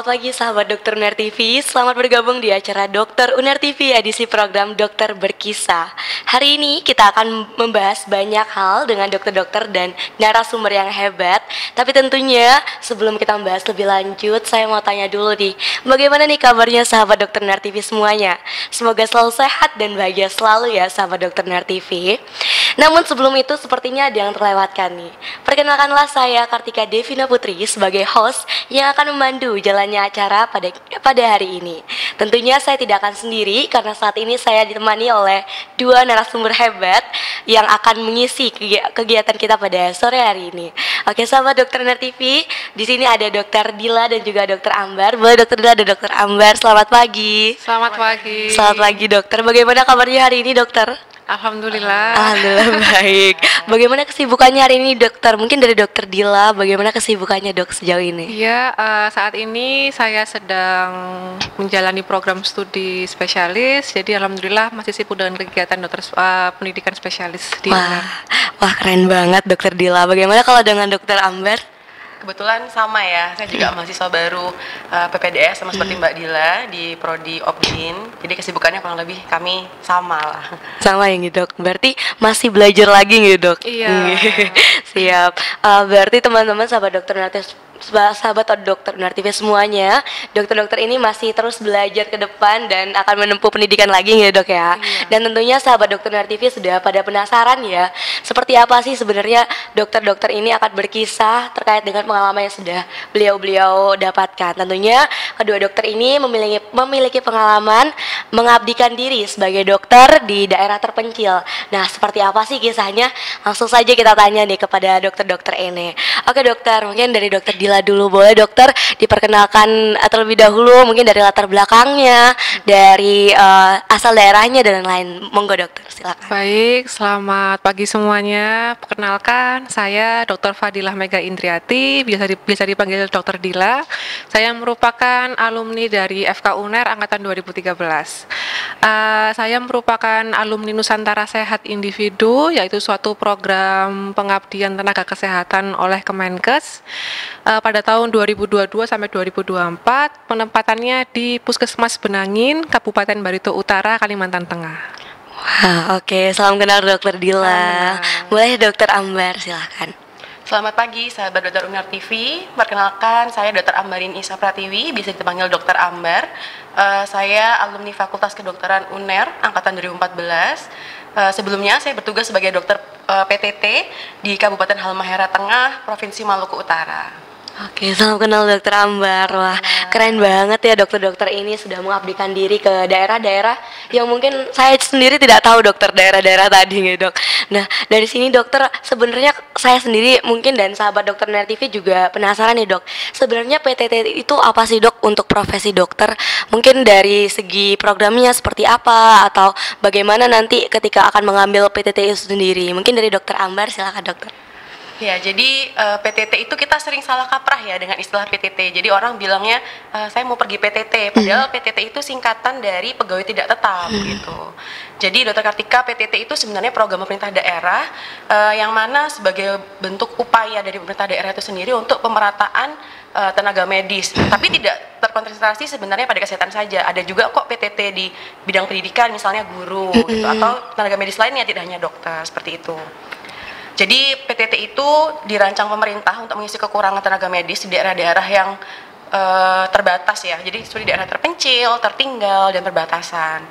pagi sahabat Dokter Uner TV, selamat bergabung di acara Dokter Uner TV edisi program Dokter Berkisah. Hari ini kita akan membahas banyak hal dengan dokter-dokter dan narasumber yang hebat. Tapi tentunya sebelum kita membahas lebih lanjut, saya mau tanya dulu nih, bagaimana nih kabarnya sahabat Dokter Uner TV semuanya? Semoga selalu sehat dan bahagia selalu ya sahabat Dokter Uner TV. Namun sebelum itu sepertinya ada yang terlewatkan nih. Perkenalkanlah saya Kartika Devina Putri sebagai host yang akan memandu jalannya acara pada hari ini. Tentunya saya tidak akan sendiri karena saat ini saya ditemani oleh dua narasumber hebat yang akan mengisi kegiatan kita pada sore hari ini. Oke, sahabat Dokter Uner TV, di sini ada Dokter Dila dan juga Dokter Ambar. Boleh Dokter Dila dan Dokter Ambar, selamat pagi. Selamat pagi. Selamat pagi dokter. Bagaimana kabarnya hari ini dokter? Alhamdulillah. Alhamdulillah baik. Bagaimana kesibukannya hari ini dokter? Mungkin dari Dokter Dila, bagaimana kesibukannya dok sejauh ini? Iya, saat ini saya sedang menjalani program studi spesialis. Jadi alhamdulillah masih sibuk dengan kegiatan pendidikan spesialis di UNER. Wah keren banget Dokter Dila. Bagaimana kalau dengan Dokter Ambar? Kebetulan sama ya, saya juga mahasiswa baru PPDS sama seperti Mbak Dila di Prodi Obgyn. Jadi kesibukannya kurang lebih kami sama lah. Sama ya dok, berarti masih belajar lagi nih dok? Iya. Siap, berarti teman-teman sahabat Dokter Uner sahabat Dokter Uner TV semuanya, dokter-dokter ini masih terus belajar ke depan dan akan menempuh pendidikan lagi ya dok ya. Iya. Dan tentunya sahabat Dokter Uner TV sudah pada penasaran ya, seperti apa sih sebenarnya dokter-dokter ini akan berkisah terkait dengan pengalaman yang sudah beliau-beliau dapatkan. Tentunya kedua dokter ini memiliki pengalaman mengabdikan diri sebagai dokter di daerah terpencil. Nah, seperti apa sih kisahnya? Langsung saja kita tanya nih kepada dokter-dokter ini. Oke dokter, mungkin dari Dokter Dila dulu, boleh dokter diperkenalkan terlebih dahulu mungkin dari latar belakangnya, dari asal daerahnya dan lain-lain. Monggo dokter, silakan. Baik, selamat pagi semuanya. Perkenalkan, saya Dr. Fadilah Mega Indriati, biasa dipanggil Dokter Dila. Saya merupakan alumni dari FK UNER angkatan 2013. Saya merupakan alumni Nusantara Sehat Individu, yaitu suatu program pengabdian tenaga kesehatan oleh Kemenkes pada tahun 2022 sampai 2024, penempatannya di Puskesmas Benangin, Kabupaten Barito Utara, Kalimantan Tengah. Wah, oke, salam kenal Dokter Dila. Boleh Dokter Ambar, silakan. Selamat pagi sahabat Dokter Uner TV. Perkenalkan, saya Dr. Ambarin Isa Pratiwi, bisa dipanggil Dokter Ambar. Saya alumni Fakultas Kedokteran UNER angkatan 2014. Sebelumnya saya bertugas sebagai dokter PTT di Kabupaten Halmahera Tengah, Provinsi Maluku Utara. Oke, salam kenal Dokter Ambar. Wah, keren banget ya dokter-dokter ini sudah mengabdikan diri ke daerah-daerah yang mungkin saya sendiri tidak tahu dokter daerah-daerah tadi gitu dok. Nah, dari sini dokter, sebenarnya saya sendiri mungkin dan sahabat Dokter Uner TV juga penasaran nih dok. Sebenarnya PTT itu apa sih dok untuk profesi dokter? Mungkin dari segi programnya seperti apa atau bagaimana nanti ketika akan mengambil PTT itu sendiri? Mungkin dari Dokter Ambar, silakan dokter. Ya, jadi PTT itu kita sering salah kaprah ya dengan istilah PTT. Jadi orang bilangnya saya mau pergi PTT, padahal PTT itu singkatan dari pegawai tidak tetap gitu. Jadi Dokter Kartika, PTT itu sebenarnya program pemerintah daerah yang mana sebagai bentuk upaya dari pemerintah daerah itu sendiri untuk pemerataan tenaga medis. Tapi tidak terkonsentrasi sebenarnya pada kesehatan saja. Ada juga kok PTT di bidang pendidikan, misalnya guru gitu, atau tenaga medis lainnya, tidak hanya dokter, seperti itu. Jadi PTT itu dirancang pemerintah untuk mengisi kekurangan tenaga medis di daerah-daerah yang terbatas ya. Jadi seperti daerah terpencil, tertinggal, dan perbatasan.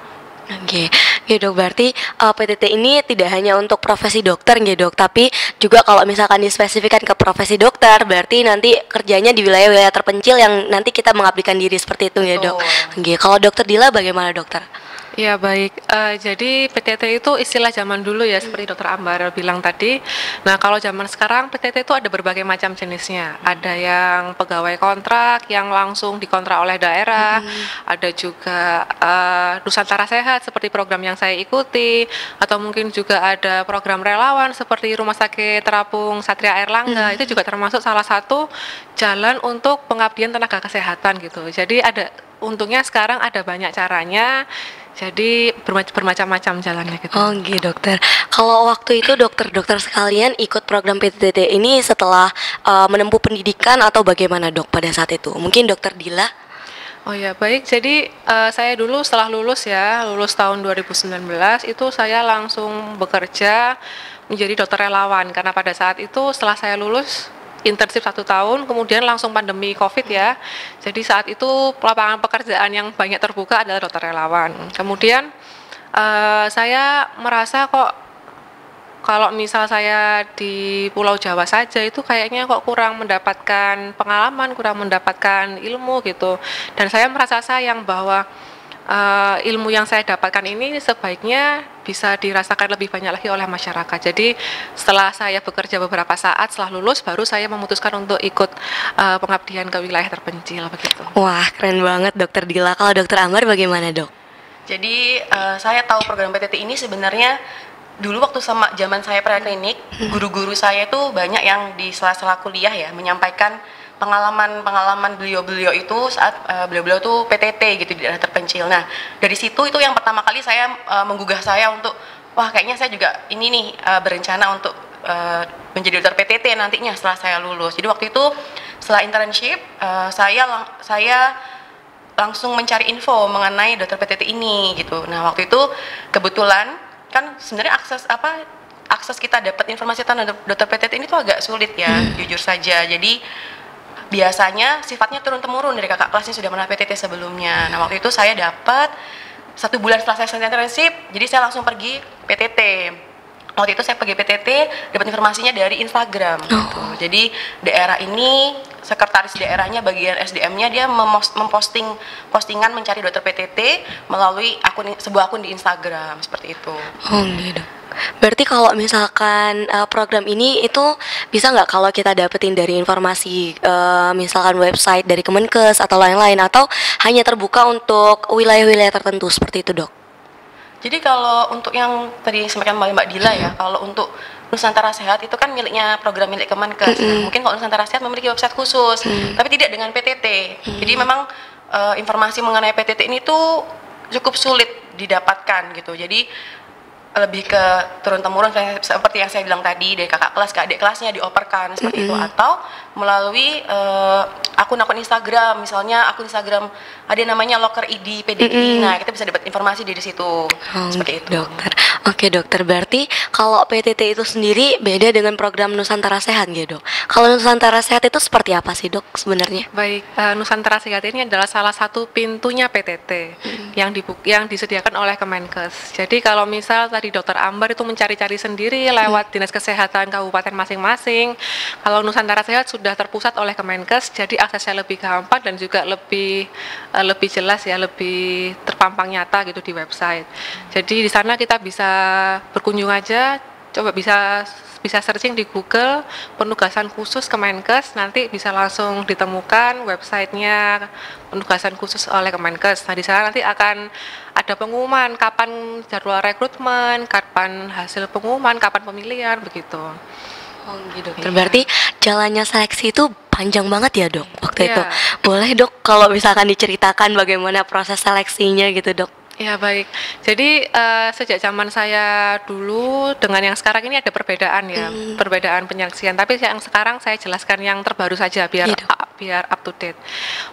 Oke, ya dok, berarti PTT ini tidak hanya untuk profesi dokter ya dok, tapi juga kalau misalkan dispesifikkan ke profesi dokter, berarti nanti kerjanya di wilayah-wilayah terpencil yang nanti kita mengabdikan diri seperti itu ya dok. Oke, kalau Dokter Dila bagaimana dokter? Ya baik, jadi PTT itu istilah zaman dulu ya, seperti Dokter Ambar bilang tadi. Nah kalau zaman sekarang PTT itu ada berbagai macam jenisnya. Ada yang pegawai kontrak yang langsung dikontrak oleh daerah, ada juga Nusantara Sehat seperti program yang saya ikuti, atau mungkin juga ada program relawan seperti Rumah Sakit Terapung Satria Airlangga. Itu juga termasuk salah satu jalan untuk pengabdian tenaga kesehatan gitu. Jadi untungnya sekarang ada banyak caranya. Jadi bermacam-macam jalannya gitu. Oh gitu dokter. Kalau waktu itu dokter-dokter sekalian ikut program PTT ini setelah menempuh pendidikan atau bagaimana dok pada saat itu? Mungkin Dokter Dila? Oh ya, baik. Jadi saya dulu setelah lulus tahun 2019 itu saya langsung bekerja menjadi dokter relawan karena pada saat itu setelah saya lulus internship 1 tahun, kemudian langsung pandemi COVID ya. Jadi saat itu lapangan pekerjaan yang banyak terbuka adalah dokter relawan. Kemudian saya merasa kok kalau misal saya di Pulau Jawa saja itu kayaknya kok kurang mendapatkan pengalaman, kurang mendapatkan ilmu gitu. Dan saya merasa sayang bahwa ilmu yang saya dapatkan ini sebaiknya bisa dirasakan lebih banyak lagi oleh masyarakat. Jadi setelah saya bekerja beberapa saat setelah lulus, baru saya memutuskan untuk ikut pengabdian ke wilayah terpencil begitu. Wah, keren banget Dokter Dila. Kalau Dokter Ambar bagaimana, Dok? Jadi saya tahu program PTT ini sebenarnya dulu waktu sama zaman saya praklinik, guru-guru saya itu banyak yang di sela-sela kuliah ya menyampaikan pengalaman beliau-beliau itu saat beliau-beliau tuh PTT gitu di daerah terpencil. Nah, dari situ itu yang pertama kali saya menggugah saya untuk wah kayaknya saya juga ini nih berencana untuk menjadi dokter PTT nantinya setelah saya lulus. Jadi waktu itu setelah internship saya langsung mencari info mengenai dokter PTT ini gitu. Nah, waktu itu kebetulan kan sebenarnya akses kita dapat informasi tentang dokter PTT ini tuh agak sulit ya, jujur saja. Jadi biasanya sifatnya turun temurun dari kakak kelasnya sudah pernah PTT sebelumnya. Nah, waktu itu saya dapat 1 bulan setelah saya internship, jadi saya langsung pergi PTT. Waktu itu saya pergi PTT, dapat informasinya dari Instagram gitu. Jadi daerah ini, sekretaris daerahnya bagian SDM-nya dia memposting postingan mencari dokter PTT melalui sebuah akun di Instagram seperti itu. Oh gitu. Berarti kalau misalkan program ini itu bisa nggak kalau kita dapetin dari informasi misalkan website dari Kemenkes atau lain-lain, atau hanya terbuka untuk wilayah-wilayah tertentu seperti itu, Dok? Jadi kalau untuk yang tadi disampaikan oleh Mbak Dila ya, kalau untuk Nusantara Sehat itu kan miliknya program milik Kemenkes. Nah, mungkin kalau Nusantara Sehat memiliki website khusus, tapi tidak dengan PTT. Jadi memang informasi mengenai PTT ini tuh cukup sulit didapatkan gitu. Jadi lebih ke turun temurun seperti yang saya bilang tadi, dari kakak kelas ke adik kelasnya dioperkan seperti itu, atau melalui akun-akun Instagram, misalnya akun Instagram ada namanya Loker ID PDI. Nah, kita bisa dapat informasi dari situ. Seperti itu. Dokter. Oke, Dokter. Berarti kalau PTT itu sendiri beda dengan program Nusantara Sehat gitu, Dok. Kalau Nusantara Sehat itu seperti apa sih, Dok, sebenarnya? Baik, Nusantara Sehat ini adalah salah satu pintunya PTT yang disediakan oleh Kemenkes. Jadi kalau misal tadi Dokter Ambar itu mencari-cari sendiri lewat Dinas Kesehatan kabupaten masing-masing, kalau Nusantara Sehat sudah terpusat oleh Kemenkes, jadi aksesnya lebih gampang dan juga lebih jelas ya, lebih terpampang nyata gitu di website. Jadi di sana kita bisa berkunjung aja, coba bisa searching di Google penugasan khusus Kemenkes, nanti bisa langsung ditemukan websitenya penugasan khusus oleh Kemenkes. Nah, di sana nanti akan ada pengumuman kapan jadwal rekrutmen, kapan hasil pengumuman, kapan pemilihan begitu. Oh gitu, Dokter. Berarti jalannya seleksi itu panjang banget ya, Dok, waktu itu. Boleh, Dok, kalau misalkan diceritakan bagaimana proses seleksinya gitu, Dok? Ya baik, jadi sejak zaman saya dulu dengan yang sekarang ini ada perbedaan ya, perbedaan penyeleksian. Tapi yang sekarang saya jelaskan yang terbaru saja biar up to date.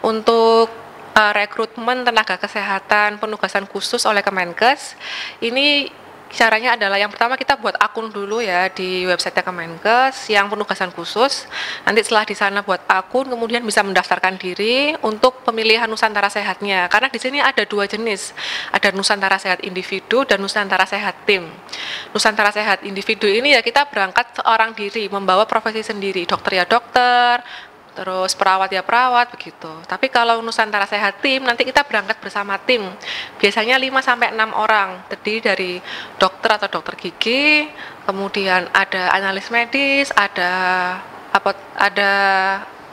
Untuk rekrutmen tenaga kesehatan penugasan khusus oleh Kemenkes, ini caranya adalah yang pertama kita buat akun dulu ya di website Kemenkes yang penugasan khusus. Nanti setelah di sana buat akun, kemudian bisa mendaftarkan diri untuk pemilihan Nusantara Sehatnya. Karena di sini ada 2 jenis, ada Nusantara Sehat individu dan Nusantara Sehat tim. Nusantara Sehat individu ini ya kita berangkat seorang diri, membawa profesi sendiri, dokter ya dokter, terus perawat ya perawat begitu. Tapi kalau Nusantara Sehat tim, nanti kita berangkat bersama tim. Biasanya 5-6 orang, terdiri dari dokter atau dokter gigi, kemudian ada analis medis, ada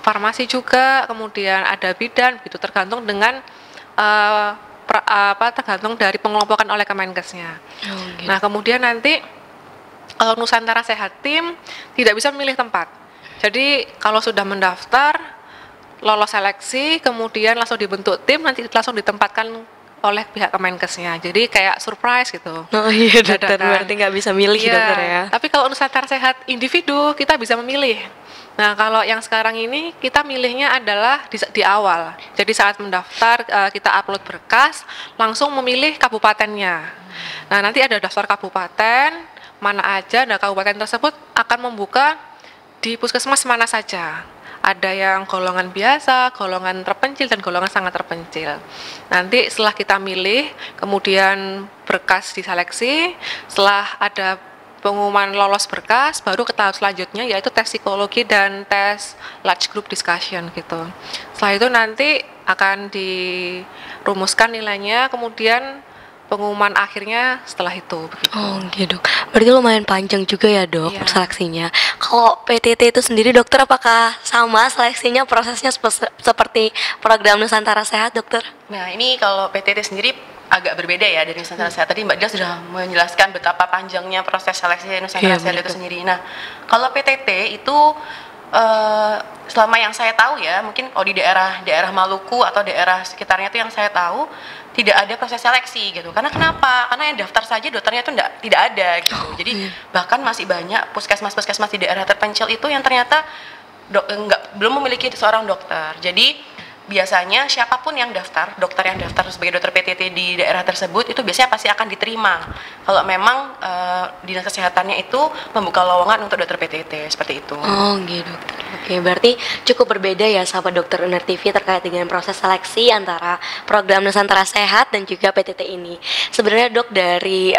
farmasi juga, kemudian ada bidan, gitu tergantung dengan tergantung dari pengelompokan oleh Kemenkesnya. Gitu. Nah, kemudian nanti kalau Nusantara Sehat tim tidak bisa memilih tempat. Jadi kalau sudah mendaftar, lolos seleksi, kemudian langsung dibentuk tim, nanti langsung ditempatkan oleh pihak Kemenkesnya. Jadi kayak surprise gitu. Oh iya dokter, Dadakan. berarti nggak bisa milih Iya, dokter ya. tapi kalau Nusantara Sehat individu kita bisa memilih. Nah, kalau yang sekarang ini kita milihnya adalah di awal. Jadi saat mendaftar kita upload berkas, langsung memilih kabupatennya. Nah, nanti ada daftar kabupaten mana aja. Nah, kabupaten tersebut akan membuka di puskesmas mana saja. Ada yang golongan biasa, golongan terpencil, dan golongan sangat terpencil. Nanti setelah kita milih, kemudian berkas diseleksi, setelah ada pengumuman lolos berkas, baru ke tahap selanjutnya yaitu tes psikologi dan tes large group discussion gitu. Setelah itu nanti akan dirumuskan nilainya, kemudian pengumuman akhirnya setelah itu begitu. Oh gitu dok, berarti lumayan panjang juga ya dok Iya. seleksinya. Kalau PTT itu sendiri dokter apakah sama seleksinya prosesnya seperti program Nusantara Sehat dokter? Nah, ini kalau PTT sendiri agak berbeda ya dari Nusantara Sehat. Tadi Mbak Dila sudah menjelaskan betapa panjangnya proses seleksi Nusantara Iya, Sehat benar, itu Dok. sendiri. Nah, kalau PTT itu selama yang saya tahu ya, mungkin kalau di daerah Maluku atau daerah sekitarnya itu yang saya tahu tidak ada proses seleksi gitu. Karena kenapa? Karena yang daftar saja dokternya itu tidak ada gitu. Jadi bahkan masih banyak puskesmas-puskesmas di daerah terpencil itu yang ternyata belum memiliki seorang dokter. Jadi biasanya siapapun yang daftar, dokter yang daftar sebagai dokter PTT di daerah tersebut itu biasanya pasti akan diterima kalau memang dinas kesehatannya itu membuka lowongan untuk dokter PTT seperti itu. Oh gitu dokter. Oke, berarti cukup berbeda ya sahabat dokter Uner TV terkait dengan proses seleksi antara program Nusantara Sehat dan juga PTT ini. Sebenarnya dok, dari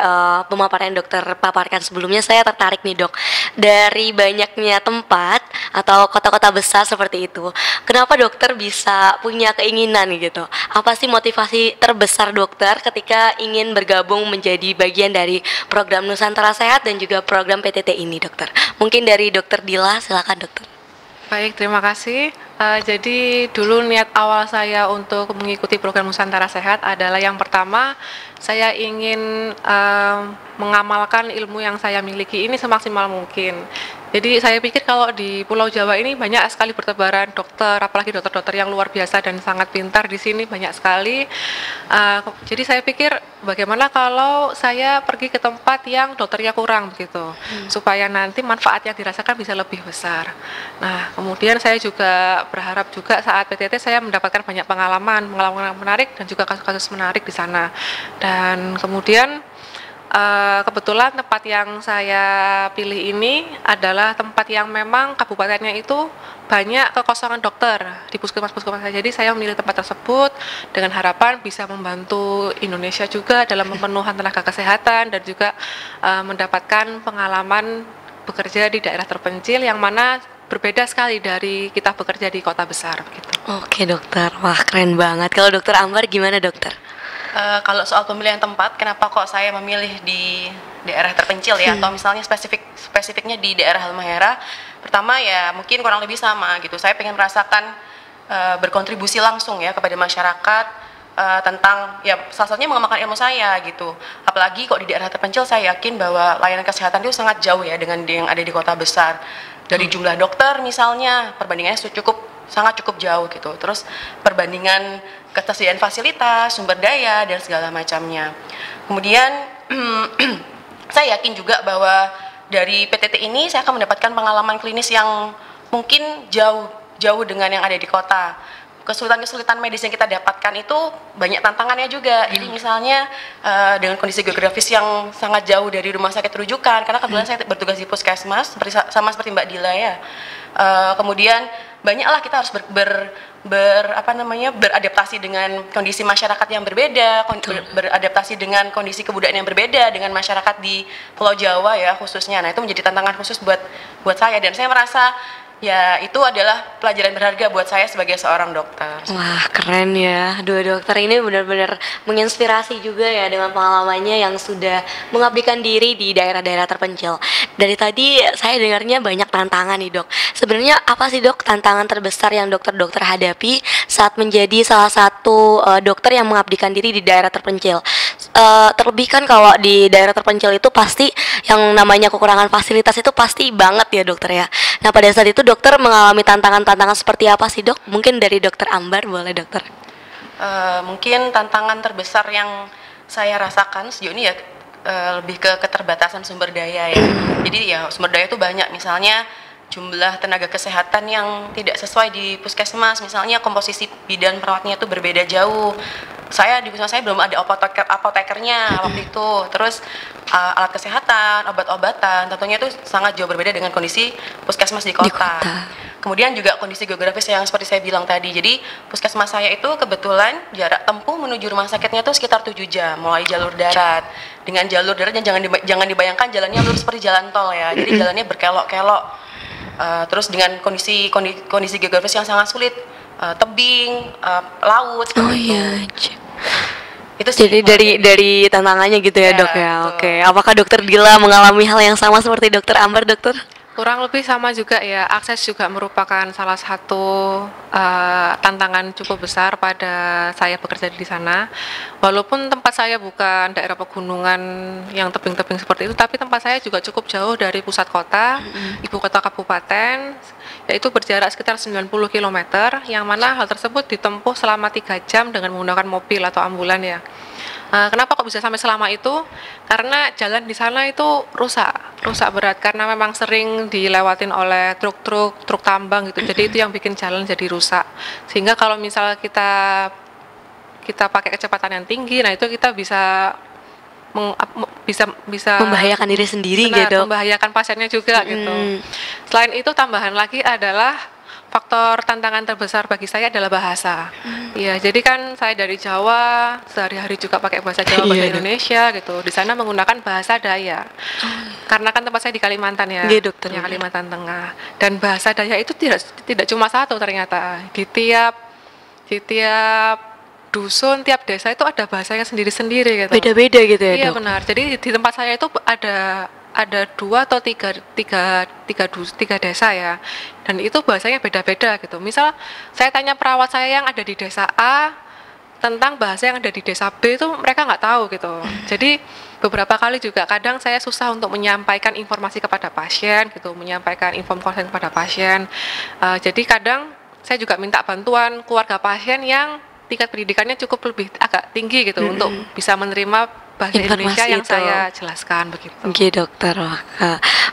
pemaparan yang dokter paparkan sebelumnya saya tertarik nih dok, dari banyaknya tempat atau kota-kota besar seperti itu, kenapa dokter bisa punya keinginan gitu? Apa sih motivasi terbesar dokter ketika ingin bergabung menjadi bagian dari program Nusantara Sehat dan juga program PTT ini dokter? Mungkin dari dokter Dila, silakan dokter. Baik, terima kasih. Jadi dulu niat awal saya untuk mengikuti program Nusantara Sehat adalah yang pertama, saya ingin mengamalkan ilmu yang saya miliki ini semaksimal mungkin. Jadi saya pikir kalau di Pulau Jawa ini banyak sekali bertebaran dokter, apalagi dokter-dokter yang luar biasa dan sangat pintar di sini banyak sekali. Jadi saya pikir bagaimana kalau saya pergi ke tempat yang dokternya kurang begitu, supaya nanti manfaat yang dirasakan bisa lebih besar. Nah, kemudian saya juga berharap juga saat PTT saya mendapatkan banyak pengalaman menarik dan juga kasus-kasus menarik di sana. Dan kemudian kebetulan tempat yang saya pilih ini adalah tempat yang memang kabupatennya itu banyak kekosongan dokter di puskesmas-puskesmas. Jadi saya memilih tempat tersebut dengan harapan bisa membantu Indonesia juga dalam pemenuhan tenaga kesehatan dan juga mendapatkan pengalaman bekerja di daerah terpencil yang mana berbeda sekali dari kita bekerja di kota besar begitu. Oke dokter, wah keren banget. Kalau dokter Ambar gimana dokter? Kalau soal pemilihan tempat, kenapa kok saya memilih di daerah terpencil ya, atau misalnya spesifiknya di daerah Halmahera? Pertama ya mungkin kurang lebih sama gitu. Saya pengen merasakan berkontribusi langsung ya kepada masyarakat tentang ya salah satunya mengembangkan ilmu saya gitu. Apalagi kok di daerah terpencil saya yakin bahwa layanan kesehatan itu sangat jauh ya dengan yang ada di kota besar. Dari jumlah dokter misalnya perbandingannya sangat cukup jauh gitu. Terus perbandingan ketersediaan fasilitas, sumber daya dan segala macamnya. Kemudian saya yakin juga bahwa dari PTT ini saya akan mendapatkan pengalaman klinis yang mungkin jauh dengan yang ada di kota. Kesulitan-kesulitan medis yang kita dapatkan itu banyak tantangannya juga. Jadi misalnya dengan kondisi geografis yang sangat jauh dari rumah sakit rujukan, karena kebetulan saya bertugas di puskesmas sama seperti Mbak Dila ya. Kemudian banyaklah kita harus beradaptasi dengan kondisi masyarakat yang berbeda, beradaptasi dengan kondisi kebudayaan yang berbeda dengan masyarakat di Pulau Jawa ya khususnya. Nah, itu menjadi tantangan khusus buat saya, dan saya merasa ya itu adalah pelajaran berharga buat saya sebagai seorang dokter. Wah keren ya, dua dokter ini benar-benar menginspirasi juga ya dengan pengalamannya yang sudah mengabdikan diri di daerah-daerah terpencil. Dari tadi saya dengarnya banyak tantangan nih dok. Sebenarnya apa sih dok tantangan terbesar yang dokter-dokter hadapi saat menjadi salah satu dokter yang mengabdikan diri di daerah terpencil? Terlebih kan kalau di daerah terpencil itu pasti yang namanya kekurangan fasilitas itu pasti banget ya dokter ya. Nah pada saat itu dokter mengalami tantangan-tantangan seperti apa sih dok? Mungkin dari dokter Ambar boleh dokter? Mungkin tantangan terbesar yang saya rasakan sejauh ini ya lebih ke keterbatasan sumber daya ya. Jadi ya sumber daya itu banyak, misalnya jumlah tenaga kesehatan yang tidak sesuai di puskesmas, misalnya komposisi bidan perawatnya itu berbeda jauh. Di puskesmas saya belum ada apotekernya waktu itu. Terus alat kesehatan, obat-obatan, tentunya itu sangat jauh berbeda dengan kondisi puskesmas di kota. Kemudian juga kondisi geografis yang seperti saya bilang tadi. Jadi puskesmas saya itu kebetulan jarak tempuh menuju rumah sakitnya itu sekitar 7 jam mulai jalur darat. Dengan jalur darat yang jangan dibayangkan jalannya lurus seperti jalan tol ya. Jadi jalannya berkelok-kelok. Terus dengan kondisi geografis yang sangat sulit, tebing, laut. Itu sih. Jadi dari tantangannya gitu ya, Dok ya. Betul. Oke. Apakah Dokter Dila mengalami hal yang sama seperti Dokter Ambar, Dokter? Kurang lebih sama juga ya, akses juga merupakan salah satu tantangan cukup besar pada saya bekerja di sana. Walaupun tempat saya bukan daerah pegunungan yang tebing-tebing seperti itu, tapi tempat saya juga cukup jauh dari pusat kota, ibu kota kabupaten, yaitu berjarak sekitar 90 km, yang mana hal tersebut ditempuh selama 3 jam dengan menggunakan mobil atau ambulan ya. Kenapa kok bisa sampai selama itu? Karena jalan di sana itu rusak berat karena memang sering dilewatin oleh truk tambang gitu. Jadi itu yang bikin jalan jadi rusak. Sehingga kalau misal kita pakai kecepatan yang tinggi, nah itu kita bisa Membahayakan diri sendiri benar, gitu. membahayakan pasiennya juga gitu. Selain itu tambahan lagi adalah faktor tantangan terbesar bagi saya adalah bahasa. Iya, jadi kan saya dari Jawa, sehari-hari juga pakai bahasa Jawa, bahasa Indonesia gitu. Di sana menggunakan bahasa Dayak. Karena kan tempat saya di Kalimantan ya. Iya, Dokter. Ya, Kalimantan Tengah. Dan bahasa Dayak itu tidak cuma satu ternyata. Di tiap dusun, tiap desa itu ada bahasanya sendiri-sendiri gitu. Beda-beda gitu ya, Iya, Dok? benar. Jadi di tempat saya itu ada 2 atau 3 desa ya, dan itu bahasanya beda-beda gitu. Misal saya tanya perawat saya yang ada di desa A tentang bahasa yang ada di desa B, itu mereka nggak tahu gitu. Jadi beberapa kali juga kadang saya susah untuk menyampaikan informasi kepada pasien gitu, menyampaikan informasi kepada pasien. Jadi kadang saya juga minta bantuan keluarga pasien yang tingkat pendidikannya cukup lebih agak tinggi gitu untuk bisa menerima bahasa Indonesia yang itu. saya jelaskan begitu. Oke, Dokter. Wah,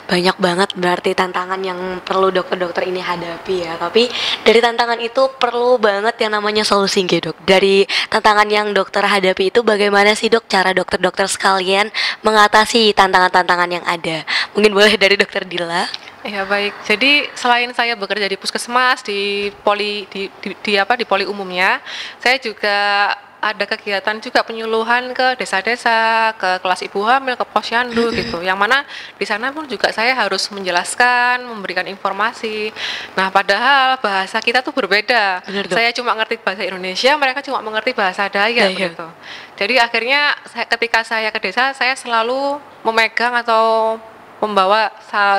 banyak banget berarti tantangan yang perlu dokter-dokter ini hadapi ya. Tapi dari tantangan itu perlu banget yang namanya solusi, Dok. Dari tantangan yang dokter hadapi itu bagaimana sih, Dok, cara dokter-dokter sekalian mengatasi tantangan-tantangan yang ada? Mungkin boleh dari Dokter Dila. Ya baik. Jadi selain saya bekerja di puskesmas, di poli poli umumnya, saya juga ada kegiatan juga penyuluhan ke desa-desa, ke kelas ibu hamil, ke posyandu gitu. Yang mana di sana pun juga saya harus menjelaskan, memberikan informasi. Nah, padahal bahasa kita tuh berbeda. Benar, Dok. Saya cuma ngerti bahasa Indonesia, mereka cuma mengerti bahasa Dayak gitu. Jadi akhirnya ketika saya ke desa, saya selalu memegang atau membawa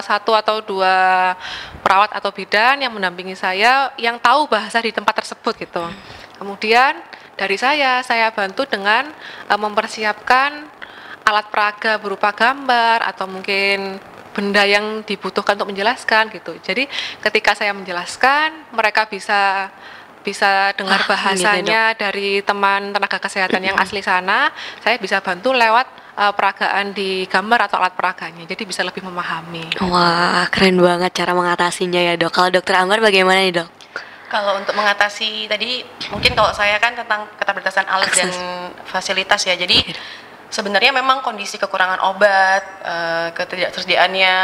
satu atau dua perawat atau bidan yang mendampingi saya yang tahu bahasa di tempat tersebut gitu. Kemudian dari saya bantu dengan mempersiapkan alat peraga berupa gambar atau mungkin benda yang dibutuhkan untuk menjelaskan gitu. Jadi ketika saya menjelaskan, mereka bisa dengar bahasanya dari teman tenaga kesehatan yang asli sana. Saya bisa bantu lewat peragaan di gambar atau alat peraganya, jadi bisa lebih memahami. Wah, keren banget cara mengatasinya ya, Dok. Kalau Dokter Ambar bagaimana nih, Dok? Kalau untuk mengatasi tadi, mungkin kalau saya kan tentang keterbatasan alat dan fasilitas ya. Jadi sebenarnya memang kondisi kekurangan obat, ketidaktersediaannya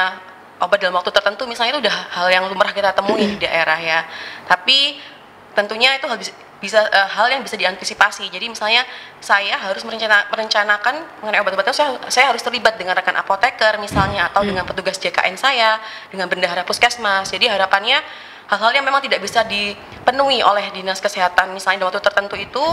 obat dalam waktu tertentu misalnya itu udah hal yang lumrah kita temui di daerah ya. Tapi tentunya itu hal yang bisa diantisipasi. Jadi misalnya saya harus merencanakan mengenai obat-obatan, saya harus terlibat dengan rekan apoteker misalnya, atau dengan petugas JKN saya, dengan bendahara puskesmas. Jadi harapannya hal-hal yang memang tidak bisa dipenuhi oleh dinas kesehatan misalnya dalam waktu tertentu itu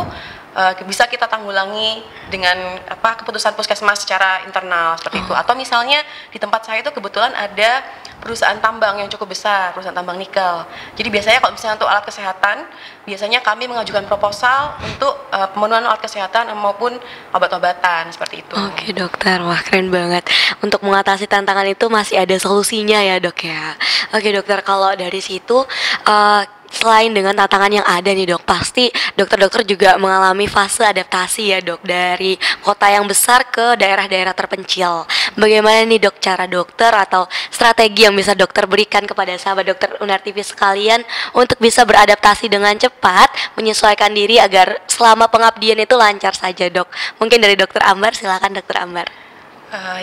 bisa kita tanggulangi dengan keputusan puskesmas secara internal seperti itu. Atau misalnya di tempat saya itu kebetulan ada perusahaan tambang yang cukup besar, perusahaan tambang nikel. Jadi biasanya kalau misalnya untuk alat kesehatan, biasanya kami mengajukan proposal untuk pemenuhan alat kesehatan maupun obat-obatan seperti itu. Oke, Dokter, wah keren banget. Untuk mengatasi tantangan itu masih ada solusinya ya, Dok ya. Oke, Dokter, kalau dari situ selain dengan tantangan yang ada nih dok, pasti dokter-dokter juga mengalami fase adaptasi ya dok, dari kota yang besar ke daerah-daerah terpencil. Bagaimana nih dok cara dokter atau strategi yang bisa dokter berikan kepada sahabat dokter Unar TV sekalian untuk bisa beradaptasi dengan cepat, menyesuaikan diri agar selama pengabdian itu lancar saja dok? Mungkin dari dokter Ambar, silakan dokter Ambar.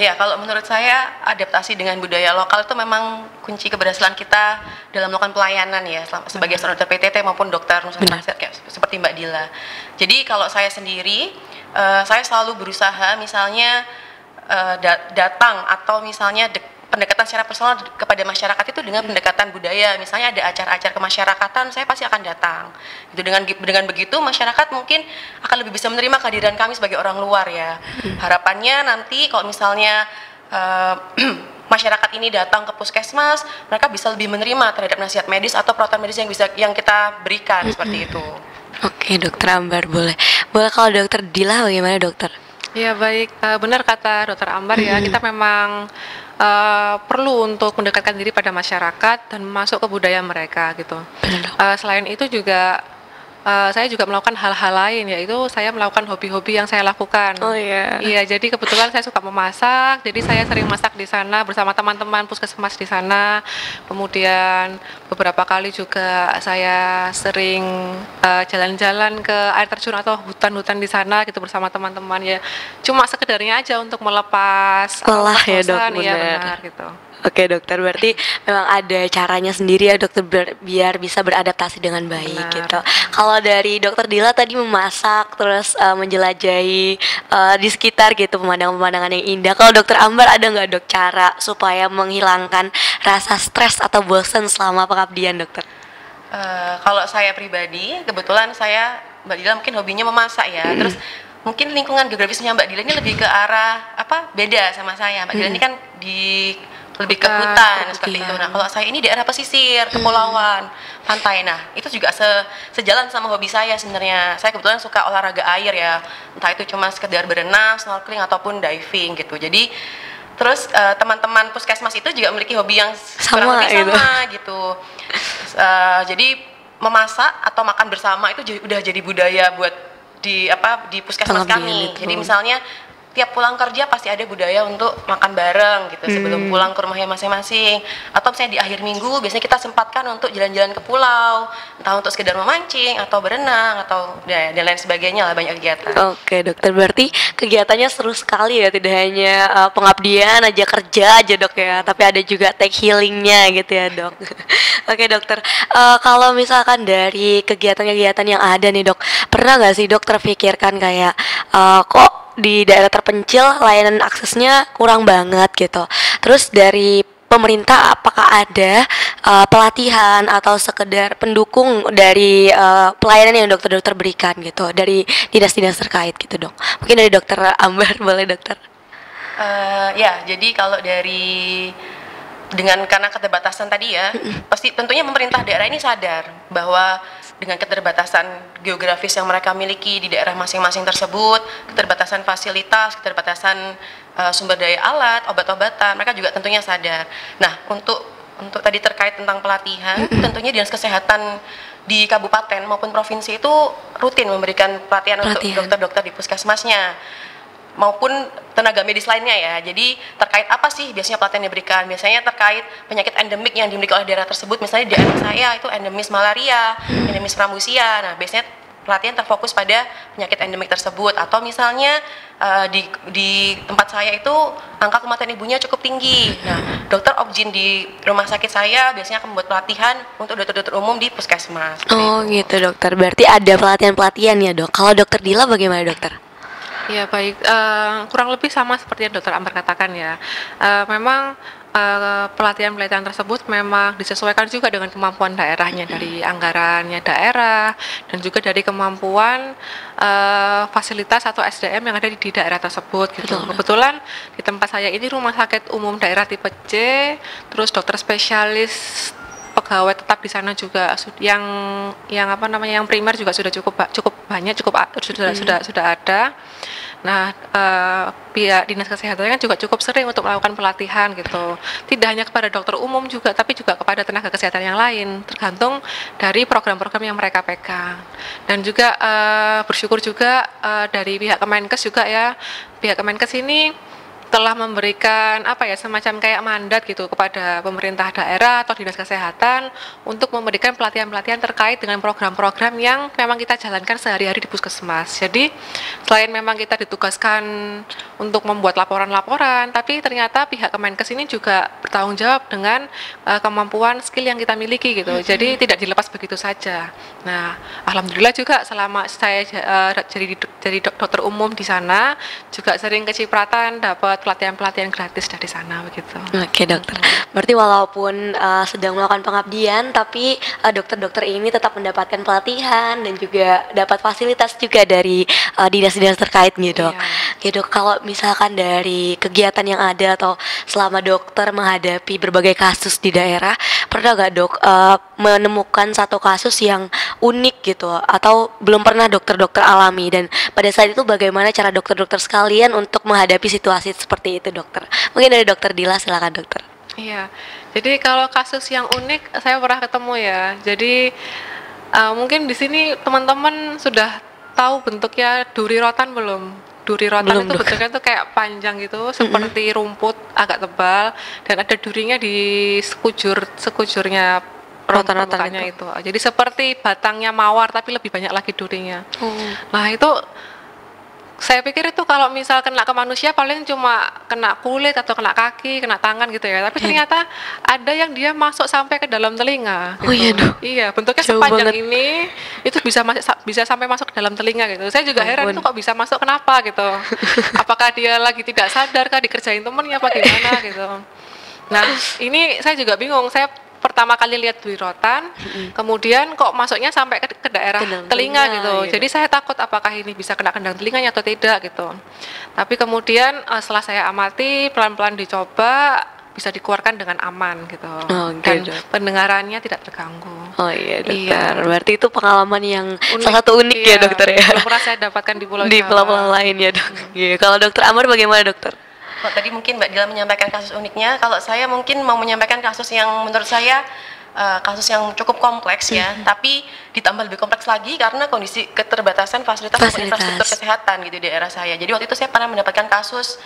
Ya, kalau menurut saya adaptasi dengan budaya lokal itu memang kunci keberhasilan kita dalam melakukan pelayanan ya, sebagai seorang dokter PTT maupun dokter Nusantara kayak seperti Mbak Dila. Jadi kalau saya sendiri, saya selalu berusaha misalnya datang atau misalnya pendekatan secara personal kepada masyarakat itu dengan pendekatan budaya. Misalnya ada acara-acara kemasyarakatan, saya pasti akan datang. Itu dengan begitu masyarakat mungkin akan lebih bisa menerima kehadiran kami sebagai orang luar ya. Harapannya nanti kalau misalnya masyarakat ini datang ke puskesmas, mereka bisa lebih menerima terhadap nasihat medis atau proton medis yang kita berikan seperti itu. Oke, dokter Ambar, boleh kalau dokter Dila bagaimana dokter? Ya baik, benar kata dokter Ambar ya, kita memang perlu untuk mendekatkan diri pada masyarakat dan masuk ke budaya mereka gitu. Selain itu juga saya juga melakukan hal-hal lain, yaitu saya melakukan hobi-hobi yang saya lakukan. Oh iya. Iya, jadi kebetulan saya suka memasak, jadi saya sering masak di sana bersama teman-teman puskesmas di sana. Kemudian beberapa kali juga saya sering jalan-jalan ke air terjun atau hutan-hutan di sana gitu bersama teman-teman ya. Cuma sekedarnya aja untuk melepas lelah ya dok, iya benar. benar gitu. Oke dokter, berarti memang ada caranya sendiri ya dokter biar bisa beradaptasi dengan baik. Benar. Gitu. Kalau dari dokter Dila tadi memasak terus menjelajahi di sekitar gitu pemandangan-pemandangan yang indah. Kalau dokter Ambar ada nggak dok cara supaya menghilangkan rasa stres atau bosan selama pengabdian dokter? Kalau saya pribadi, kebetulan Mbak Dila mungkin hobinya memasak ya. Terus mungkin lingkungan geografisnya Mbak Dila ini lebih ke arah beda sama saya. Mbak Dila ini kan lebih ke hutan seperti itu. Nah, kalau saya ini daerah pesisir, kepulauan, pantai. Nah, itu juga sejalan sama hobi saya sebenarnya. Saya kebetulan suka olahraga air ya. Entah itu cuma sekedar berenang, snorkeling ataupun diving gitu. Jadi terus teman-teman puskesmas itu juga memiliki hobi yang sama gitu. Jadi memasak atau makan bersama itu udah jadi budaya buat di puskesmas kami. Jadi misalnya tiap pulang kerja pasti ada budaya untuk makan bareng gitu sebelum pulang ke rumahnya masing-masing, atau misalnya di akhir minggu biasanya kita sempatkan untuk jalan-jalan ke pulau, entah untuk sekedar memancing atau berenang atau dan lain sebagainya lah, banyak kegiatan. Oke dokter, berarti kegiatannya seru sekali ya, tidak hanya pengabdian aja, kerja aja dok ya, tapi ada juga take healingnya gitu ya dok. Oke dokter, kalau misalkan dari kegiatan-kegiatan yang ada nih dok, pernah nggak sih dok terpikirkan kayak kok di daerah terpencil layanan aksesnya kurang banget gitu. Terus dari pemerintah apakah ada pelatihan atau sekedar pendukung dari pelayanan yang dokter-dokter berikan gitu dari dinas-dinas terkait gitu dok? Mungkin dari dokter Ambar boleh dokter? Ya, jadi kalau karena keterbatasan tadi ya, pasti tentunya pemerintah daerah ini sadar bahwa dengan keterbatasan geografis yang mereka miliki di daerah masing-masing tersebut, keterbatasan fasilitas, keterbatasan sumber daya alat, obat-obatan, mereka juga tentunya sadar. Nah, untuk tadi terkait tentang pelatihan, tentunya Dinas Kesehatan di kabupaten maupun provinsi itu rutin memberikan pelatihan untuk dokter-dokter di puskesmasnya maupun tenaga medis lainnya ya. Jadi terkait apa sih biasanya pelatihan yang diberikan? Biasanya terkait penyakit endemik yang dimiliki oleh daerah tersebut. Misalnya di daerah saya itu endemis malaria, endemis pramusia. Nah, biasanya pelatihan terfokus pada penyakit endemik tersebut. Atau misalnya di tempat saya itu angka kematian ibunya cukup tinggi. Nah, dokter Obgyn di rumah sakit saya biasanya akan membuat pelatihan untuk dokter-dokter umum di puskesmas. Oh gitu dokter, berarti ada pelatihan-pelatihan ya dok. Kalau dokter Dila bagaimana dokter? Ya baik, kurang lebih sama seperti yang dokter Ambar katakan ya. Memang pelatihan-pelatihan tersebut memang disesuaikan juga dengan kemampuan daerahnya, dari anggarannya daerah dan juga dari kemampuan fasilitas atau SDM yang ada di daerah tersebut gitu. Kebetulan di tempat saya ini rumah sakit umum daerah tipe C, terus dokter spesialis pegawai tetap di sana juga yang primer juga sudah cukup banyak, sudah ada. Nah, pihak dinas kesehatan kan juga cukup sering untuk melakukan pelatihan gitu. Tidak hanya kepada dokter umum juga, tapi juga kepada tenaga kesehatan yang lain, tergantung dari program-program yang mereka pegang. Dan juga bersyukur juga dari pihak Kemenkes juga ya, pihak Kemenkes ini telah memberikan semacam kayak mandat gitu kepada pemerintah daerah atau dinas kesehatan untuk memberikan pelatihan-pelatihan terkait dengan program-program yang memang kita jalankan sehari-hari di puskesmas. Jadi selain memang kita ditugaskan untuk membuat laporan-laporan, tapi ternyata pihak Kemenkes ini juga bertanggung jawab dengan kemampuan skill yang kita miliki gitu. Jadi tidak dilepas begitu saja. Nah, alhamdulillah juga selama saya jadi dokter umum di sana juga sering kecipratan dapat pelatihan-pelatihan gratis dari sana begitu. Oke dokter, berarti walaupun sedang melakukan pengabdian, tapi dokter-dokter ini tetap mendapatkan pelatihan dan juga dapat fasilitas juga dari dinas-dinas terkait gitu. Iya. Gitu. Kalau misalkan dari kegiatan yang ada atau selama dokter menghadapi berbagai kasus di daerah, pernah gak dok menemukan satu kasus yang unik gitu, atau belum pernah dokter-dokter alami, dan pada saat itu bagaimana cara dokter-dokter sekalian untuk menghadapi situasi seperti itu dokter? Mungkin dari dokter Dila, silakan dokter. Iya, jadi kalau kasus yang unik saya pernah ketemu ya. Jadi mungkin di sini teman-teman sudah tahu bentuknya duri rotan belum? Duri rotan Belum, itu dok. bentuknya tuh kayak panjang gitu, seperti rumput agak tebal, dan ada durinya di sekujurnya Rotan-rotan permukaannya itu. Jadi seperti batangnya mawar tapi lebih banyak lagi durinya. Nah itu saya pikir itu kalau misal kena ke manusia paling cuma kena kulit atau kena kaki, kena tangan gitu ya. Tapi ternyata ada yang dia masuk sampai ke dalam telinga. Gitu. Oh iya, dok. Iya, bentuknya Jauh sepanjang banget. ini itu bisa sampai masuk ke dalam telinga gitu. Saya juga heran Ampun. itu kok bisa masuk, kenapa gitu. Apakah dia lagi tidak sadar kah, dikerjain temennya apa gimana gitu. Nah, ini saya juga bingung. Saya pertama kali lihat duri rotan, kemudian kok masuknya sampai ke daerah Ke dalam telinga telinga, gitu. gitu. Jadi saya takut apakah ini bisa kena kendang telinganya atau tidak gitu. Tapi kemudian setelah saya amati, pelan-pelan dicoba, bisa dikeluarkan dengan aman gitu. Oh, Dan gitu. pendengarannya tidak terganggu. Oh iya dokter, Iya. berarti itu pengalaman yang salah satu unik ya Iya, dokter ya, belum pernah saya dapatkan di Pulau di Jawa. pulau-pulau lain ya dok. Iya. Kalau dokter Amar bagaimana dokter? Kalau tadi mungkin Mbak Dila menyampaikan kasus uniknya, kalau saya mungkin mau menyampaikan kasus yang menurut saya kasus yang cukup kompleks ya, tapi ditambah lebih kompleks lagi karena kondisi keterbatasan fasilitas maupun infrastruktur kesehatan gitu di daerah saya. Jadi waktu itu saya pernah mendapatkan kasus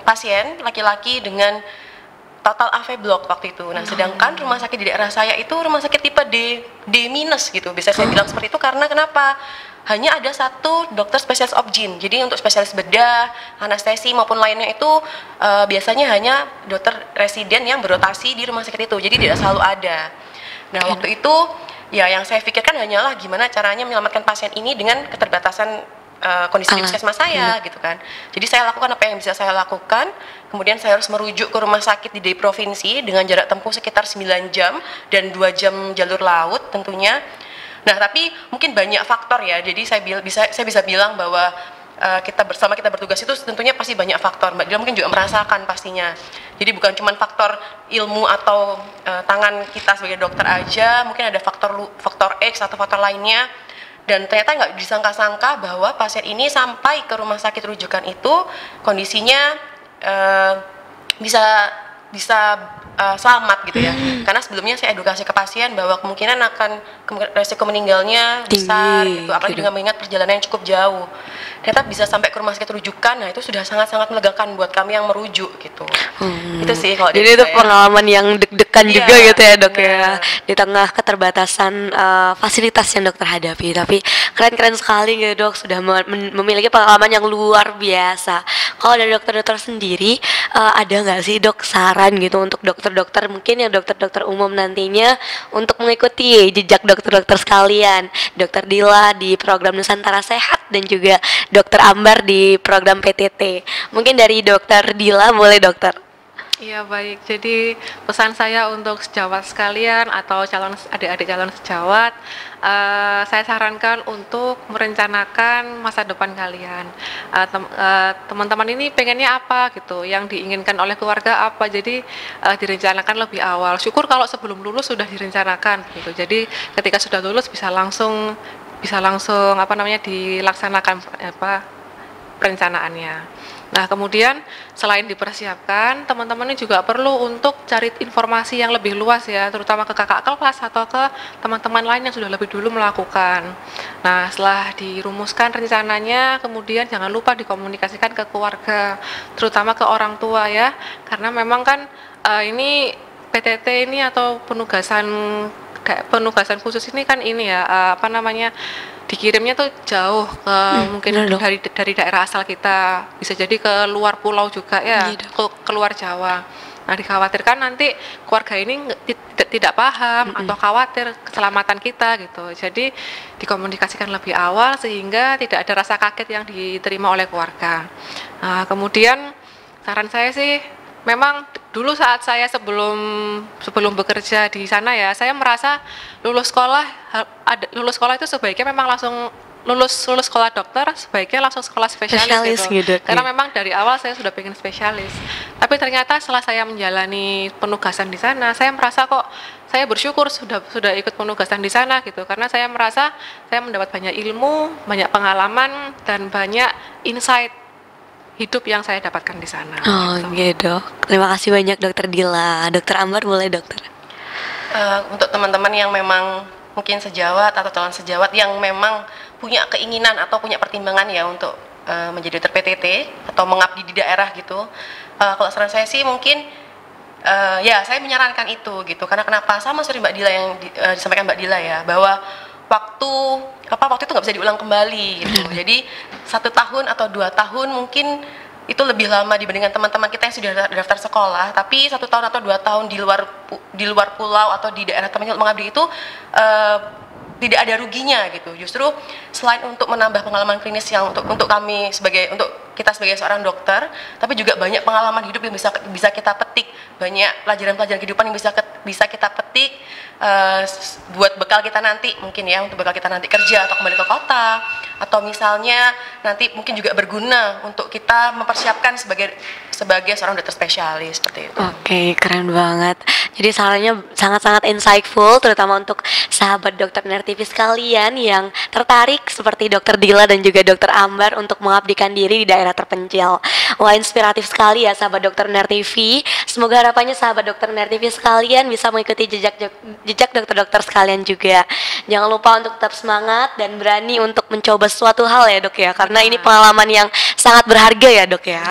pasien laki-laki dengan total AV block waktu itu. Nah, sedangkan rumah sakit di daerah saya itu rumah sakit tipe D minus gitu. Bisa saya bilang seperti itu karena kenapa? Hanya ada satu dokter spesialis obgyn. Jadi untuk spesialis bedah, anestesi maupun lainnya itu biasanya hanya dokter residen yang berotasi di rumah sakit itu. Jadi tidak selalu ada. Nah, waktu itu ya yang saya pikirkan hanyalah gimana caranya menyelamatkan pasien ini dengan keterbatasan kondisi di puskesmas saya gitu kan. Jadi saya lakukan apa yang bisa saya lakukan. Kemudian saya harus merujuk ke rumah sakit di provinsi dengan jarak tempuh sekitar 9 jam dan 2 jam jalur laut tentunya. Nah, tapi mungkin banyak faktor ya. Jadi saya bisa bilang bahwa kita bertugas itu tentunya pasti banyak faktor. Mbak Dila mungkin juga merasakan pastinya. Jadi bukan cuma faktor ilmu atau tangan kita sebagai dokter aja, mungkin ada faktor X atau faktor lainnya. Dan ternyata nggak disangka-sangka bahwa pasien ini sampai ke rumah sakit rujukan itu kondisinya bisa selamat gitu ya. Karena sebelumnya saya edukasi ke pasien bahwa kemungkinan resiko meninggalnya besar gitu, apalagi dengan mengingat perjalanan yang cukup jauh. Ternyata bisa sampai ke rumah sakit rujukan. Nah, itu sudah sangat-sangat melegakan buat kami yang merujuk gitu. Itu sih kalau Jadi itu pengalaman yang deg-degan juga gitu ya dok ya, di tengah keterbatasan fasilitas yang dokter hadapi. Tapi keren-keren sekali gitu dok, sudah memiliki pengalaman yang luar biasa. Kalau dari dokter-dokter sendiri, ada nggak sih dok saran gitu untuk dokter-dokter mungkin yang dokter-dokter umum nantinya untuk mengikuti jejak dokter-dokter sekalian, dokter Dila di program Nusantara Sehat dan juga dokter Ambar di program PTT. Mungkin dari dokter Dila boleh dokter? Iya baik, jadi pesan saya untuk sejawat sekalian atau adik-adik calon sejawat, saya sarankan untuk merencanakan masa depan kalian. Teman-teman ini pengennya apa gitu, yang diinginkan oleh keluarga apa, jadi direncanakan lebih awal. Syukur kalau sebelum lulus sudah direncanakan gitu. Jadi ketika sudah lulus bisa langsung dilaksanakan perencanaannya. Nah, kemudian selain dipersiapkan, teman-teman ini juga perlu untuk cari informasi yang lebih luas ya, terutama ke kakak kelas atau ke teman-teman lain yang sudah lebih dulu melakukan. Nah, setelah dirumuskan rencananya, kemudian jangan lupa dikomunikasikan ke keluarga, terutama ke orang tua ya, karena memang kan ini PTT ini atau penugasan khusus ini kan ini ya, dikirimnya tuh jauh ke mungkin dari daerah asal kita, bisa jadi ke luar pulau juga ya, ke luar Jawa. Nah, dikhawatirkan nanti keluarga ini tidak paham atau khawatir keselamatan kita gitu. Jadi dikomunikasikan lebih awal sehingga tidak ada rasa kaget yang diterima oleh keluarga. Nah, kemudian saran saya sih, memang dulu saat saya sebelum bekerja di sana ya, saya merasa lulus sekolah itu sebaiknya memang langsung lulus sekolah dokter, sebaiknya langsung sekolah spesialis gitu. Karena memang dari awal saya sudah pengen spesialis. Tapi ternyata setelah saya menjalani penugasan di sana, saya merasa kok saya bersyukur sudah ikut penugasan di sana gitu, karena saya merasa saya mendapat banyak ilmu, banyak pengalaman, dan banyak insight hidup yang saya dapatkan di sana. Oh gitu. Terima kasih banyak Dokter Dila. Dokter Ambar boleh dokter. Untuk teman-teman yang memang mungkin sejawat atau calon sejawat yang memang punya keinginan atau punya pertimbangan ya untuk menjadi dokter PTT atau mengabdi di daerah gitu, kalau saran saya sih mungkin ya saya menyarankan itu gitu. Karena kenapa? Sama seperti Mbak Dila yang disampaikan Mbak Dila ya, bahwa waktu itu nggak bisa diulang kembali gitu. Jadi 1 tahun atau 2 tahun mungkin itu lebih lama dibandingkan teman-teman kita yang sudah daftar sekolah. Tapi 1 tahun atau 2 tahun di luar pulau atau di daerah teman mengabdi itu tidak ada ruginya gitu. Justru selain untuk menambah pengalaman klinis yang untuk kita sebagai seorang dokter, tapi juga banyak pengalaman hidup yang bisa kita petik, banyak pelajaran-pelajaran kehidupan yang bisa kita petik buat bekal kita nanti, mungkin ya untuk bekal kita nanti kerja atau kembali ke kota, atau misalnya nanti mungkin juga berguna untuk kita mempersiapkan sebagai seorang dokter spesialis seperti itu. Oke, keren banget. Jadi sarannya sangat-sangat insightful, terutama untuk sahabat dokter NERTV sekalian yang tertarik seperti Dokter Dila dan juga Dokter Ambar untuk mengabdikan diri di daerah terpencil. Wah, inspiratif sekali ya sahabat dokter NERTV. Semoga harapannya sahabat dokter NERTV sekalian bisa mengikuti jejak dokter-dokter sekalian juga. Jangan lupa untuk tetap semangat dan berani untuk mencoba suatu hal ya dok ya, karena ini pengalaman yang sangat berharga ya dok ya.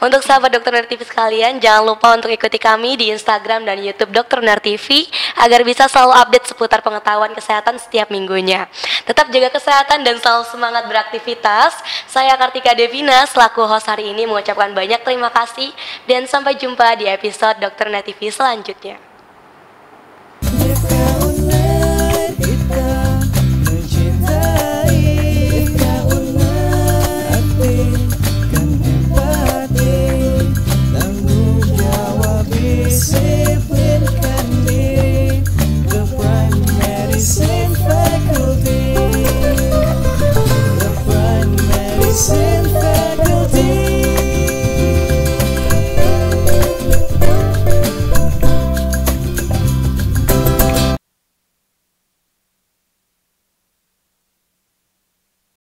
Untuk sahabat dokter NERTV sekalian, jangan lupa untuk ikuti kami di Instagram dan YouTube Dokter NERTV agar bisa selalu update seputar pengetahuan kesehatan setiap minggunya. Tetap jaga kesehatan dan selalu semangat beraktivitas. Saya Kartika Devina selaku host hari ini mengucapkan banyak terima kasih dan sampai jumpa di episode Dokter NERTV selanjutnya.